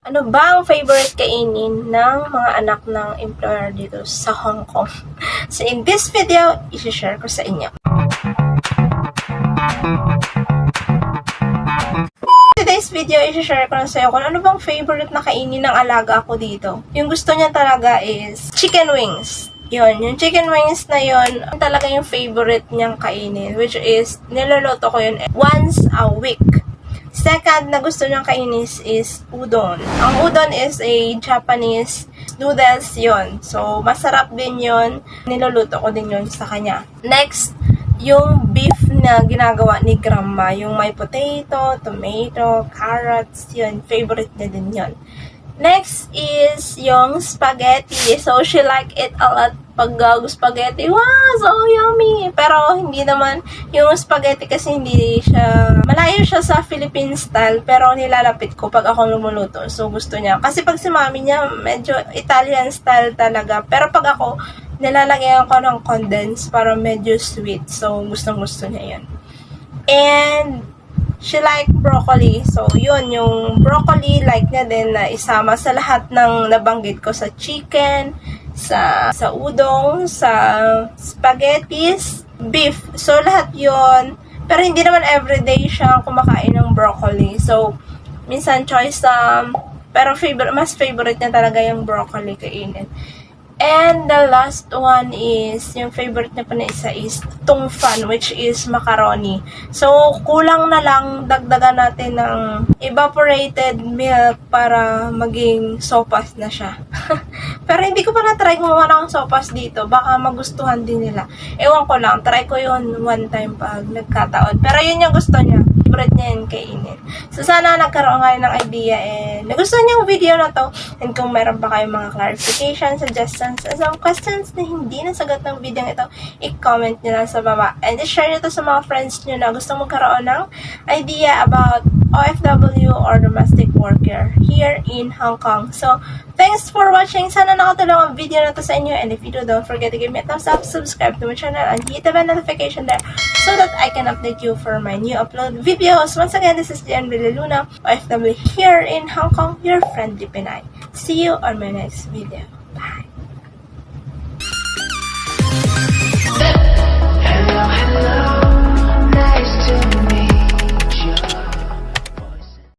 Ano ba ang favorite kainin ng mga anak ng employer dito sa Hong Kong? So in this video, i-share ko sa inyo. Today's video, i-share ko lang sa iyo kung ano bang favorite na kainin ng alaga ko dito. Yung gusto niya talaga is chicken wings. Yun, yung chicken wings na yun, talaga yung favorite niyang kainin, which is, niluluto ko yun once a week. Second na gusto niyang kainin is udon. Ang udon is a Japanese noodles yun. So, masarap din yun. Niluluto ko din yun sa kanya. Next, yung beef na ginagawa ni Grandma. Yung may potato, tomato, carrots, yun. Favorite niya din yun. Next is yung spaghetti. So, she like it a lot pag spaghetti. Wow, so yummy! Pero, hindi naman, yung spaghetti kasi hindi siya, malayo siya sa Philippine style, pero nilalapit ko pag ako lumuluto. So, gusto niya. Kasi pag si mami niya, medyo Italian style talaga. Pero pag ako, nilalagyan ko ng condense para medyo sweet. So, gustong-gusto niya yun. And, she like broccoli. So, yun, yung broccoli, like niya din na isama sa lahat ng nabanggit ko sa chicken, sa udong, sa spaghettis, beef. So, lahat yun. Pero hindi naman everyday siya kumakain ng broccoli. So, minsan choice, pero mas favorite niya talaga yung broccoli kainin. And the last one is, yung favorite niya pa na isa is tung fan, which is macaroni. So, kulang na lang dagdagan natin ng evaporated milk para maging sopas na siya. Pero hindi ko pa na-try gumawa ng sopas dito. Baka magustuhan din nila. Ewan ko lang, try ko yun one time pag nagkataon. Pero yun yung gusto niya. Favorite niya yun kainin. So, sana nagkaroon kayo ng idea and nagustuhan niyo yung video na to. And kung meron pa kayong mga clarification, suggestions, some questions na hindi nasagot ng video ito, i-comment nyo lang sa baba. And i-share nyo to sa mga friends nyo na gustong magkaroon ng idea about OFW or domestic worker here in Hong Kong. So, thanks for watching. Sana nakatulong ang video na to sa inyo. And if you do, don't forget to give me a thumbs up, subscribe to my channel, and hit the bell notification there so that I can update you for my new upload videos. Once again, this is Jan Villaluna, OFW here in Hong Kong, your friendly Pinay. See you on my next video. Bye! Hello, hello.